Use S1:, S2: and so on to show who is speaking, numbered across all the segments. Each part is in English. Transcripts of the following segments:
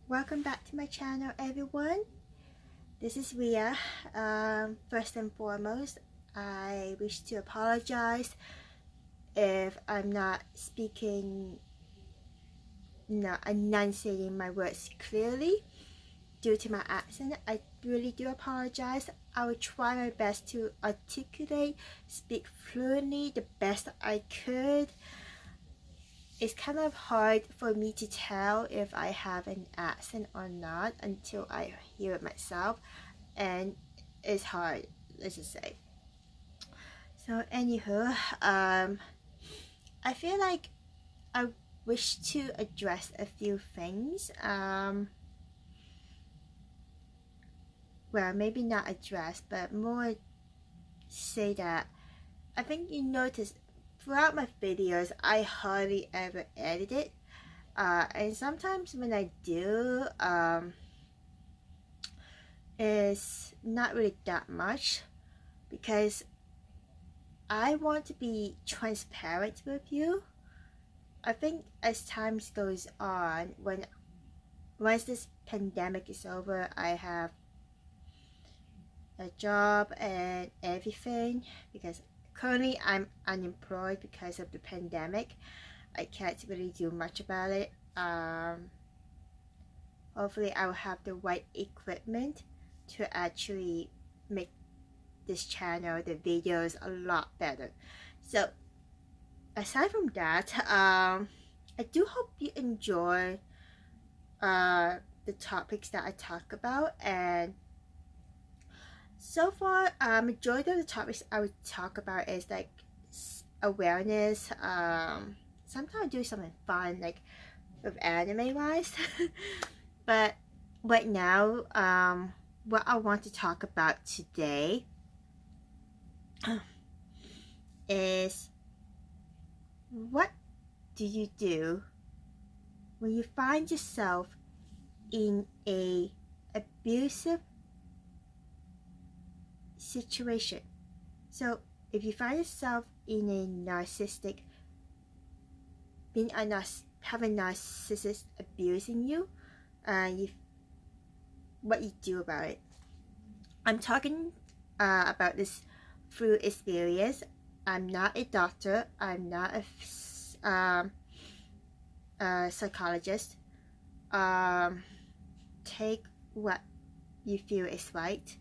S1: Welcome back to my channel, everyone. This is Ria. First and foremost, I wish to apologize if I'm not enunciating my words clearly due to my accent. I really do apologize. I will try my best to articulate, speak fluently the best I could. It's kind of hard for me to tell if I have an accent or not until I hear it myself, and it's hard, let's just say. So anywho, I feel like I wish to address a few things. Well, maybe not address, but more say that I think you noticed throughout my videos I hardly ever edit it, and sometimes when I do, it's not really that much because I want to be transparent with you. I think as time goes on, once this pandemic is over, I have a job and everything, because currently I'm unemployed because of the pandemic. I can't really do much about it. Hopefully I will have the right equipment to actually make this channel, the videos, a lot better. So aside from that, I do hope you enjoy the topics that I talk about. And so far, majority of the topics I would talk about is like awareness. Sometimes I do something fun like with anime wise. But right now, what I want to talk about today is, what do you do when you find yourself in a abusive situation? So if you find yourself in a narcissistic, have a narcissist abusing you, what you do about it. I'm talking about this through experience. I'm not a doctor. I'm not a psychologist. Take what you feel is right.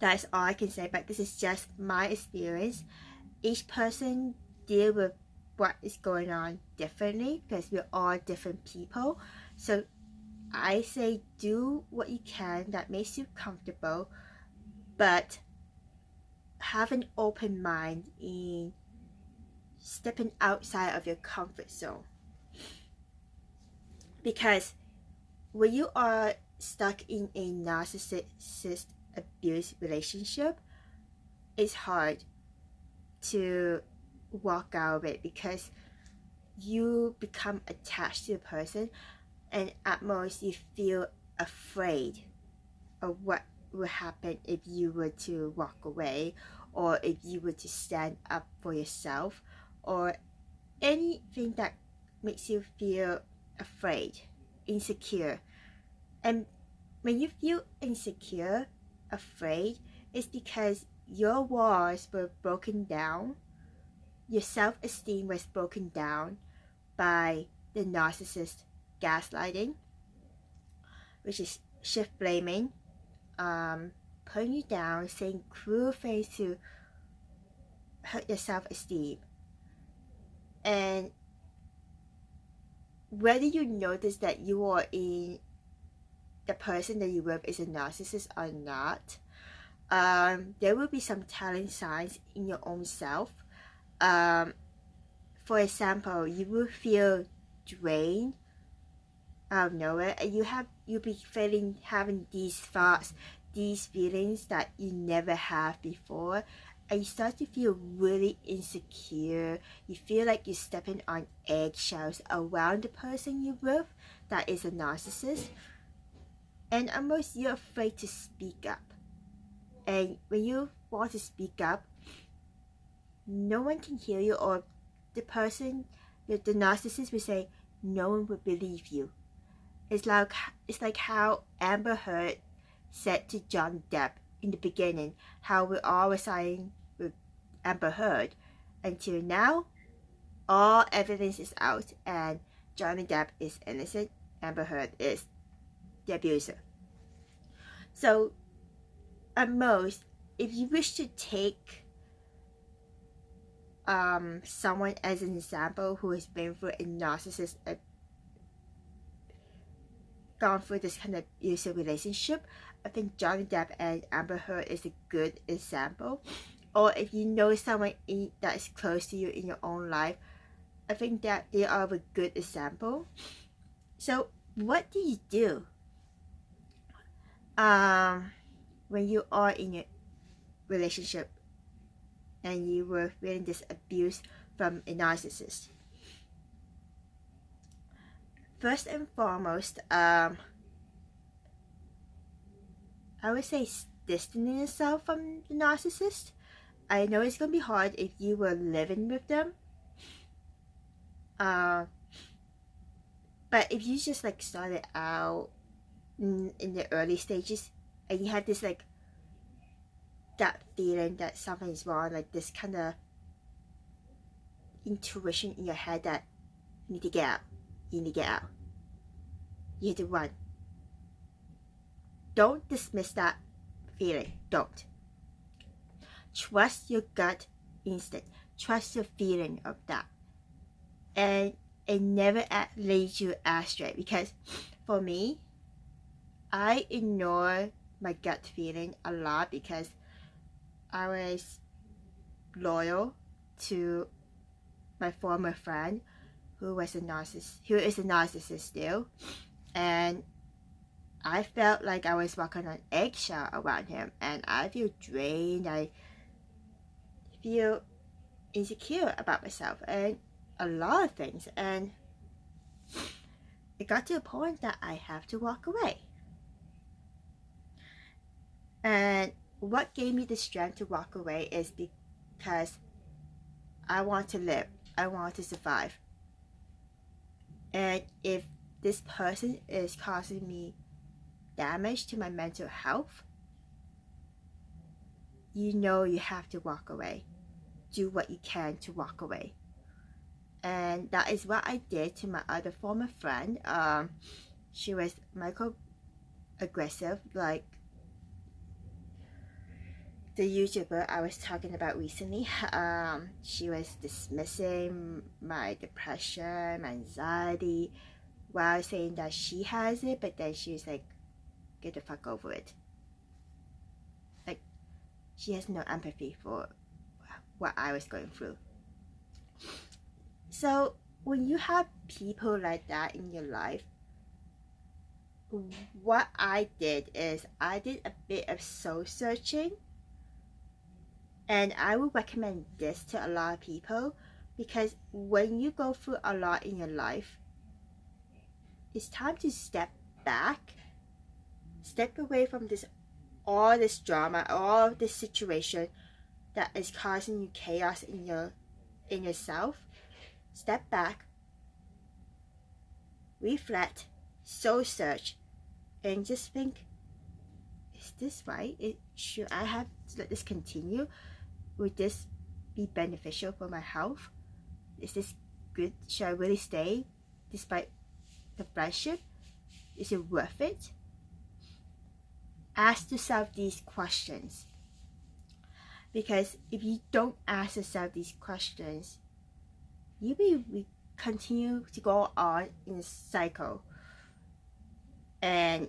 S1: That's all I can say, but this is just my experience. Each person deal with what is going on differently because we're all different people. So I say do what you can that makes you comfortable, but have an open mind in stepping outside of your comfort zone. Because when you are stuck in a narcissist abuse relationship, it's hard to walk out of it because you become attached to the person, and at most you feel afraid of what will happen if you were to walk away, or if you were to stand up for yourself, or anything that makes you feel afraid, insecure. And when you feel insecure, afraid, it's because your walls were broken down, your self-esteem was broken down by the narcissist gaslighting, which is shift blaming, putting you down, saying cruel things to hurt your self-esteem. And whether you notice that you are in the person that you with is a narcissist or not, there will be some telling signs in your own self. For example, you will feel drained out of nowhere, and you'll be having these thoughts, these feelings that you never have before, and you start to feel really insecure. You feel like you're stepping on eggshells around the person you're with that is a narcissist, and almost you're afraid to speak up. And when you want to speak up, no one can hear you, or the person, the narcissist will say, no one would believe you. It's like how Amber Heard said to Johnny Depp in the beginning, how we all were siding with Amber Heard, until now all evidence is out and Johnny Depp is innocent, Amber Heard is the abuser. So at most, if you wish to take someone as an example who has been through a narcissist, gone through this kind of abusive relationship, I think Johnny Depp and Amber Heard is a good example. Or if you know someone that is close to you in your own life, I think that they are a good example. So what do you do when you are in a relationship and you were feeling this abuse from a narcissist? First and foremost, I would say distancing yourself from the narcissist. I know it's gonna be hard if you were living with them. But if you just like started out in the early stages and you have this like that feeling that something is wrong, like this kind of intuition in your head that you need to get out, you need to get out, you need to run. Don't dismiss that feeling. Don't. Trust your gut instinct. Trust your feeling of that. And it never leads you astray, because for me, I ignore my gut feeling a lot because I was loyal to my former friend who is a narcissist still, and I felt like I was walking on eggshell around him, and I feel drained. I feel insecure about myself and a lot of things, and it got to a point that I have to walk away. And what gave me the strength to walk away is because I want to live. I want to survive. And if this person is causing me damage to my mental health, you know you have to walk away. Do what you can to walk away. And that is what I did to my other former friend. She was microaggressive, like the YouTuber I was talking about recently. She was dismissing my depression, my anxiety, while saying that she has it, but then she was like, get the fuck over it. Like, she has no empathy for what I was going through. So when you have people like that in your life, what I did is I did a bit of soul searching, and I would recommend this to a lot of people, because when you go through a lot in your life, it's time to step back, step away from all this drama, all this situation that is causing you chaos in yourself. Step back, reflect, soul search, and just think, is this right? Should I have to let this continue? Would this be beneficial for my health? Is this good? Should I really stay despite the friendship? Is it worth it? Ask yourself these questions, because if you don't ask yourself these questions, you will continue to go on in a cycle, and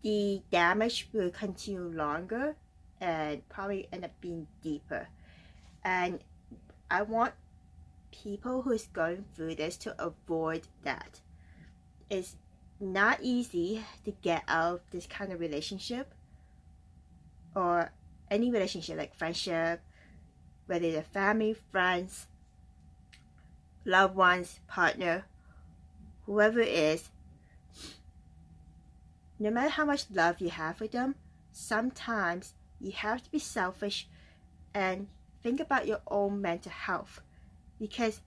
S1: the damage will continue longer and probably end up being deeper. And I want people who is going through this to avoid that. It's not easy to get out of this kind of relationship, or any relationship, like friendship, whether it's family, friends, loved ones, partner, whoever it is. No matter how much love you have for them, sometimes you have to be selfish and think about your own mental health, because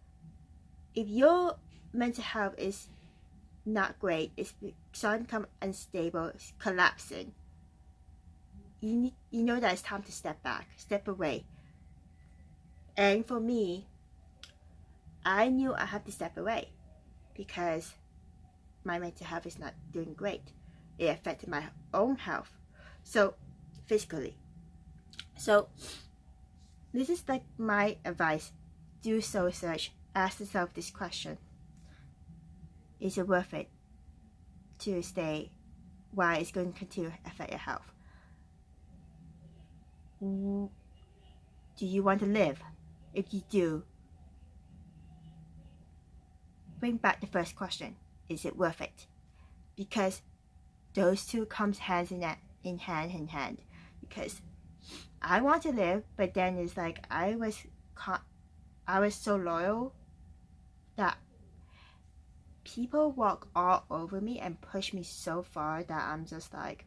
S1: if your mental health is not great, it's starting to become unstable, it's collapsing, you know that it's time to step back, step away. And for me, I knew I had to step away because my mental health is not doing great. It affected my own health, so physically. So this is like my advice: do soul search, ask yourself this question: is it worth it to stay while it's going to continue to affect your health? Do you want to live? If you do, bring back the first question: is it worth it? Because those two comes hand in hand. Because I want to live, but then it's like I was so loyal that people walk all over me and push me so far that I'm just like,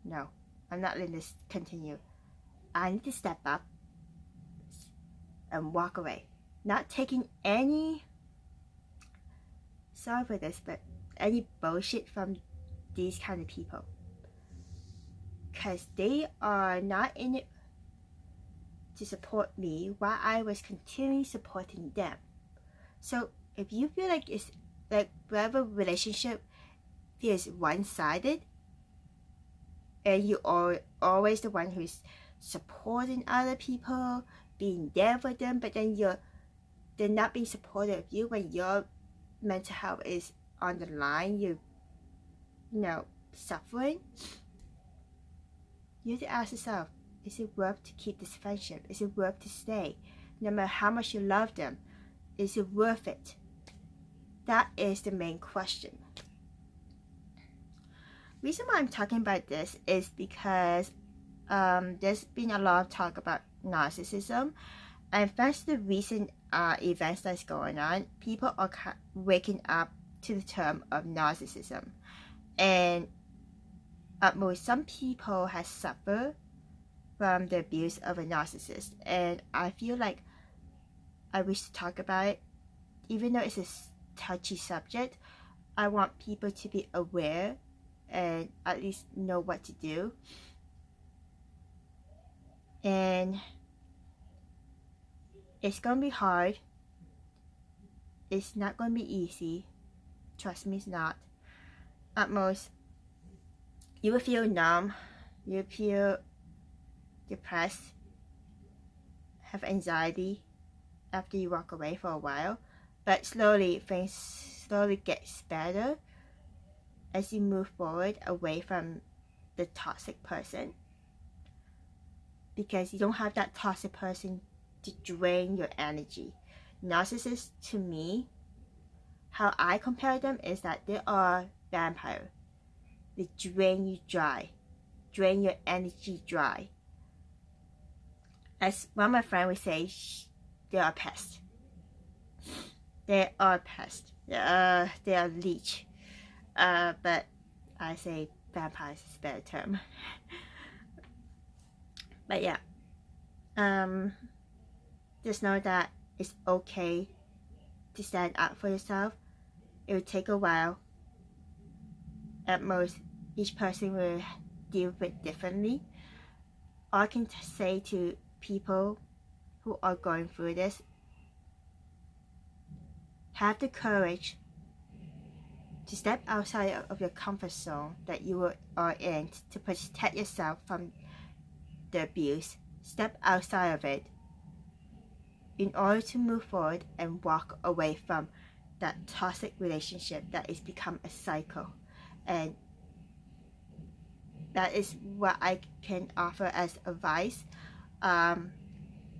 S1: no, I'm not letting this continue. I need to step up and walk away, not taking any, sorry for this, but any bullshit from these kind of people, because they are not in it to support me while I was continuing supporting them. So if you feel like it's like whatever relationship feels one-sided and you are always the one who's supporting other people, being there for them, but then they're not being supportive of you when your mental health is on the line, you know, suffering, you have to ask yourself, is it worth to keep this friendship? Is it worth to stay? No matter how much you love them, is it worth it? That is the main question. Reason why I'm talking about this is because there's been a lot of talk about narcissism, and thanks to the recent events that's going on, people are waking up to the term of narcissism. And at most, some people have suffered from the abuse of a narcissist, and I feel like I wish to talk about it. Even though it's a touchy subject, I want people to be aware and at least know what to do. And it's gonna be hard. It's not gonna be easy. Trust me, it's not. At most, you will feel numb, you will feel depressed, have anxiety after you walk away for a while, but slowly things gets better as you move forward away from the toxic person, because you don't have that toxic person to drain your energy. Narcissists, to me, how I compare them is that they are vampires. They drain you dry, drain your energy dry. As one of my friends would say, they are pests. They are pests. They are leech. But I say vampires is a better term. But yeah, just know that it's okay to stand up for yourself. It will take a while. At most, each person will deal with it differently. All I can say to people who are going through this, have the courage to step outside of your comfort zone that you are in to protect yourself from the abuse. Step outside of it in order to move forward and walk away from that toxic relationship that has become a cycle. And that is what I can offer as advice.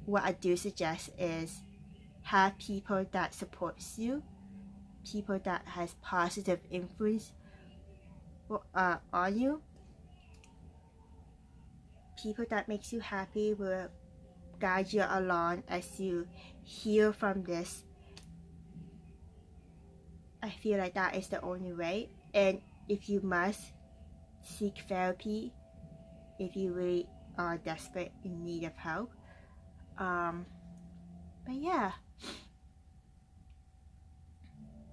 S1: What I do suggest is have people that supports you, people that has positive influence on you, people that makes you happy, will guide you along as you heal from this. I feel like that is the only way. And if you must, seek therapy if you really are desperate in need of help. But yeah,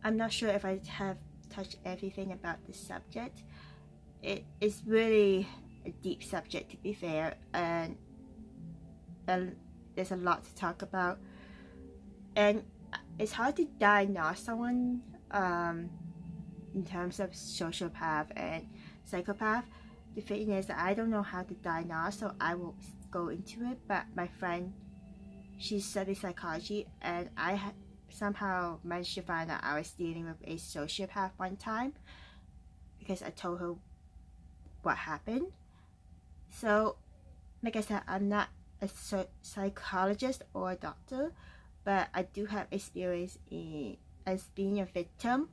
S1: I'm not sure if I have touched everything about this subject. It is really a deep subject, to be fair, and there's a lot to talk about, and it's hard to diagnose someone in terms of sociopath and psychopath. The thing is that I don't know how to diagnose, so I will go into it. But my friend, she studies psychology, and I somehow managed to find out I was dealing with a sociopath one time because I told her what happened. So like I said, I'm not a psychologist or a doctor, but I do have experience as being a victim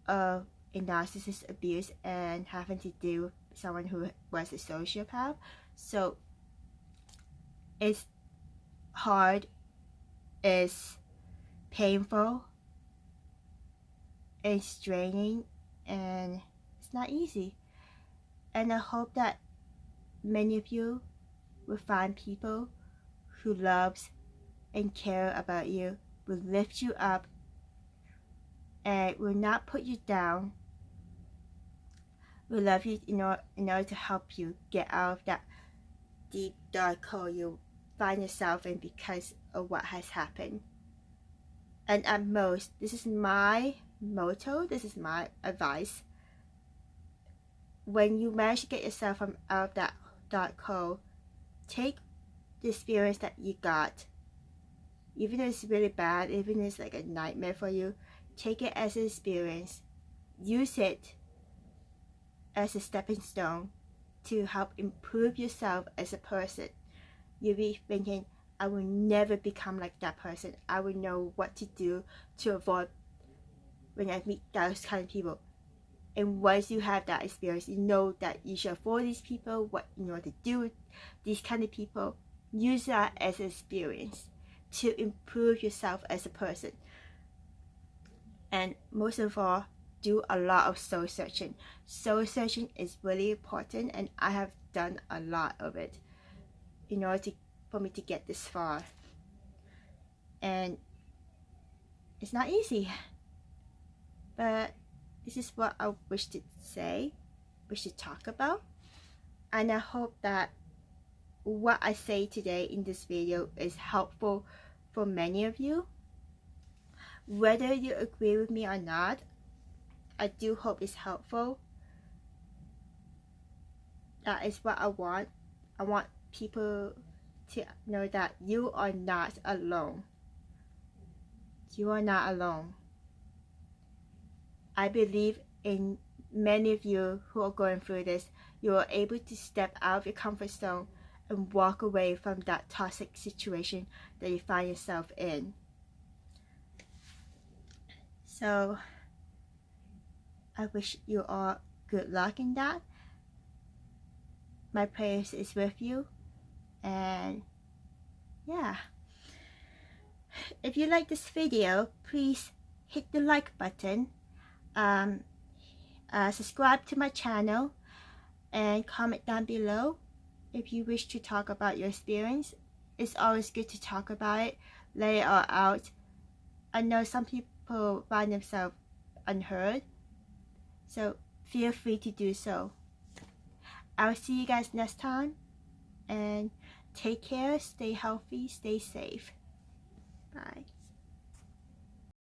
S1: of a narcissist abuse and having to deal with someone who was a sociopath. So it's hard, it's painful, it's draining, and it's not easy. And I hope that many of you will find people who loves and care about you, will lift you up, and will not put you down, will love you in order to help you get out of that deep dark hole you find yourself in because of what has happened. And at most, this is my motto, this is my advice. When you manage to get yourself out of that dark hole, take the experience that you got, even though it's really bad, even if it's like a nightmare for you, take it as an experience. Use it as a stepping stone to help improve yourself as a person. You'll be thinking, I will never become like that person. I will know what to do to avoid when I meet those kind of people. And once you have that experience, you know that you should avoid these people, what you know to do with these kind of people. Use that as an experience to improve yourself as a person. And most of all, do a lot of soul searching. Soul searching is really important, and I have done a lot of it in order for me to get this far. And it's not easy, but this is what I wish to say, wish to talk about. And I hope that what I say today in this video is helpful for many of you. Whether you agree with me or not, I do hope it's helpful. That is what I want. I want people to know that you are not alone. You are not alone. I believe in many of you who are going through this. You are able to step out of your comfort zone and walk away from that toxic situation that you find yourself in. So I wish you all good luck in that. My prayers is with you, and yeah, if you like this video, please hit the like button, subscribe to my channel, and comment down below if you wish to talk about your experience. It's always good to talk about it, lay it all out. I know some people find themselves unheard, so feel free to do so. I'll see you guys next time, and take care, stay healthy, stay safe. Bye.